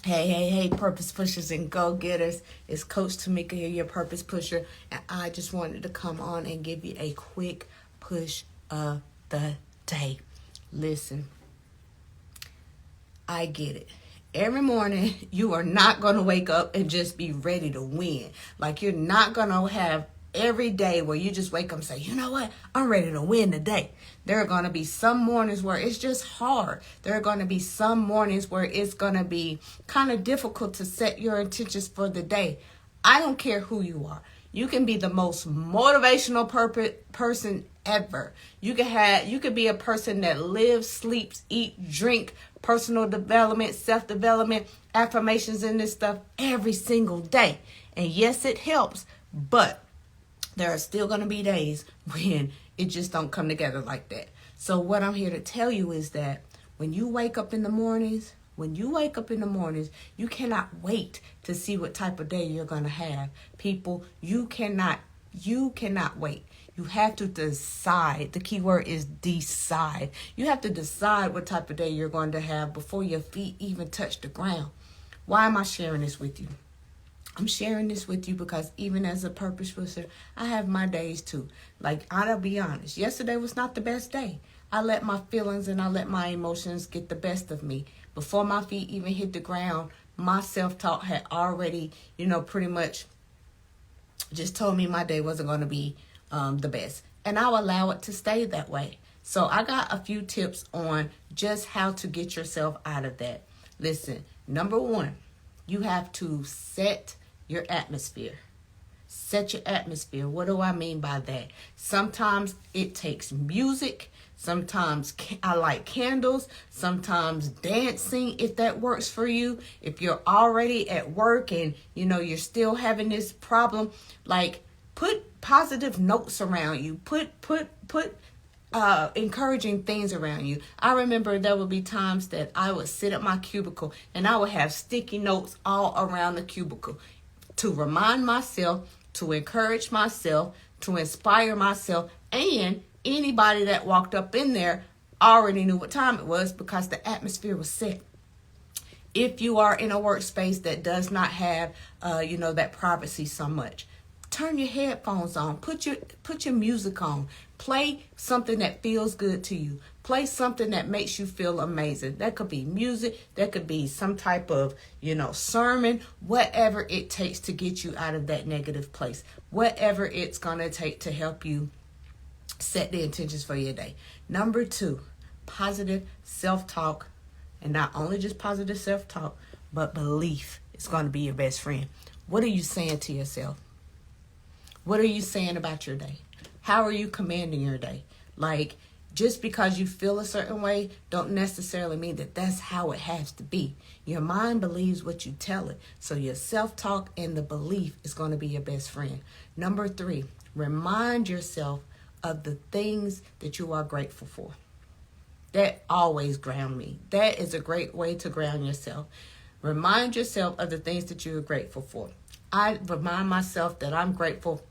Hey, purpose pushers and go-getters. It's Coach Tamika here, your purpose pusher. And I just wanted to come on and give you a quick push of the day. Listen, I get it. Every morning, you are not going to wake up and just be ready to win. Like, you're not going to have every day where you just wake up and say, you know what, I'm ready to win today. There are going to be some mornings where it's just hard. There are going to be some mornings where it's going to be kind of difficult to set your intentions for the day. I don't care who you are. You can be the most motivational person ever. You could be a person that lives, sleeps, eat, drink, personal development, self-development, affirmations, and this stuff every single day. And yes, it helps, but there are still going to be days when it just don't come together like that. So what I'm here to tell you is that when you wake up in the mornings, you cannot wait to see what type of day you're going to have. People, you cannot wait. You have to decide. The key word is decide. You have to decide what type of day you're going to have before your feet even touch the ground. Why am I sharing this with you? I'm sharing this with you because even as a purpose pusher, I have my days too. Like, I'll be honest, yesterday was not the best day. I let my feelings and I let my emotions get the best of me. Before my feet even hit the ground, my self-talk had already, pretty much just told me my day wasn't going to be the best. And I'll allow it to stay that way. So I got a few tips on just how to get yourself out of that. Listen, number one, you have to set your atmosphere. Set your atmosphere. What do I mean by that? Sometimes it takes music. Sometimes I like candles. Sometimes dancing, if that works for you. If you're already at work and, you're still having this problem, like, put positive notes around you. Put encouraging things around you. I remember there would be times that I would sit at my cubicle and I would have sticky notes all around the cubicle to remind myself, to encourage myself, to inspire myself, and anybody that walked up in there already knew what time it was because the atmosphere was set. If you are in a workspace that does not have, that privacy so much, turn your headphones on. Put your music on. Play something that feels good to you. Play something that makes you feel amazing. That could be music. That could be some type of, sermon. Whatever it takes to get you out of that negative place. Whatever it's going to take to help you set the intentions for your day. Number two, positive self-talk. And not only just positive self-talk, but belief is going to be your best friend. What are you saying to yourself? What are you saying about your day? How are you commanding your day? Like, just because you feel a certain way don't necessarily mean that that's how it has to be. Your mind believes what you tell it. So your self-talk and the belief is going to be your best friend. Number three, remind yourself of the things that you are grateful for. That always ground me. That is a great way to ground yourself. Remind yourself of the things that you are grateful for. I remind myself that I'm grateful,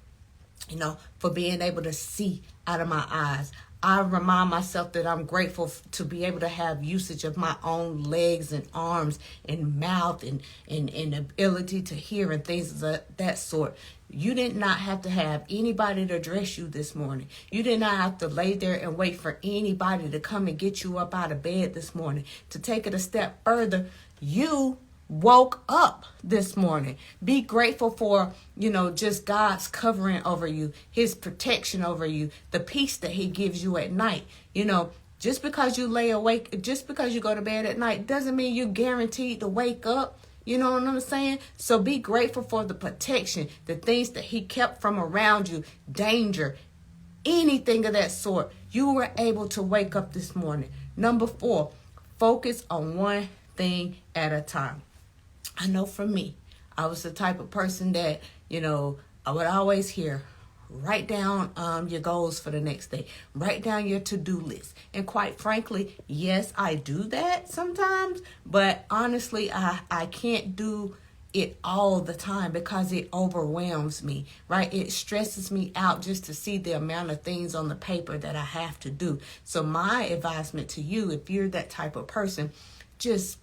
for being able to see out of my eyes. I remind myself that I'm grateful to be able to have usage of my own legs and arms and mouth and ability to hear and things of that sort. You did not have to have anybody to dress you this morning. You did not have to lay there and wait for anybody to come and get you up out of bed this morning. To take it a step further, you woke up this morning. Be grateful for, just God's covering over you, his protection over you, the peace that he gives you at night. Just because you lay awake, just because you go to bed at night doesn't mean you're guaranteed to wake up. You know what I'm saying? So be grateful for the protection, the things that he kept from around you, danger, anything of that sort. You were able to wake up this morning. Number four, focus on one thing at a time. I know for me, I was the type of person that, I would always hear, write down your goals for the next day. Write down your to-do list. And quite frankly, yes, I do that sometimes. But honestly, I can't do it all the time because it overwhelms me, right? It stresses me out just to see the amount of things on the paper that I have to do. So my advisement to you, if you're that type of person, just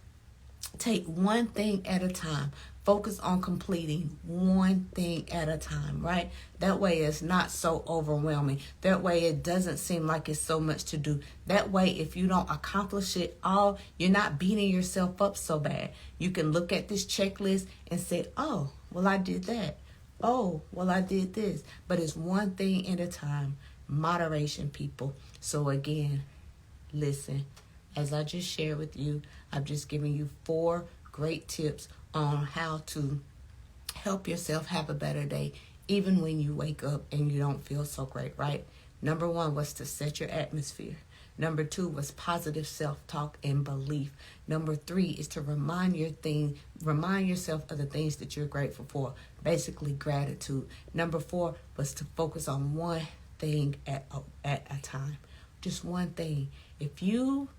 Take one thing at a time. Focus on completing one thing at a time, right? That way it's not so overwhelming. That way it doesn't seem like it's so much to do. That way, if you don't accomplish it all, you're not beating yourself up so bad. You can look at this checklist and say, oh, well, I did that. Oh, well, I did this. But it's one thing at a time. Moderation, people. So again, listen, as I just shared with you, I've just given you 4 great tips on how to help yourself have a better day, even when you wake up and you don't feel so great, right? Number 1 was to set your atmosphere. Number 2 was positive self-talk and belief. Number 3 is to remind yourself of the things that you're grateful for, basically gratitude. Number 4 was to focus on one thing at a time, just one thing. If you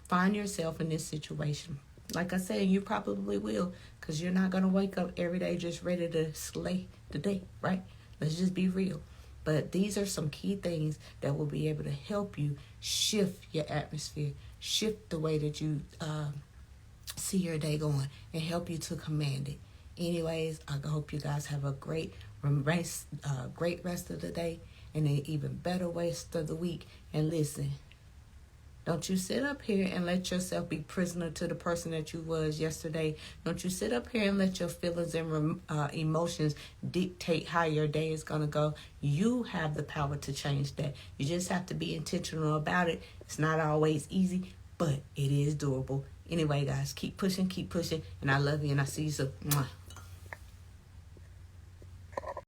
find yourself in this situation, like I said, you probably will, because you're not going to wake up every day just ready to slay the day, right? Let's just be real. But these are some key things that will be able to help you shift your atmosphere, shift the way that you see your day going, and help you to command it. Anyways, I hope you guys have a great rest of the day and an even better rest of the week. And listen, don't you sit up here and let yourself be prisoner to the person that you was yesterday. Don't you sit up here and let your feelings and emotions dictate how your day is going to go. You have the power to change that. You just have to be intentional about it. It's not always easy, but it is doable. Anyway, guys, keep pushing, and I love you, and I see you soon. Mwah.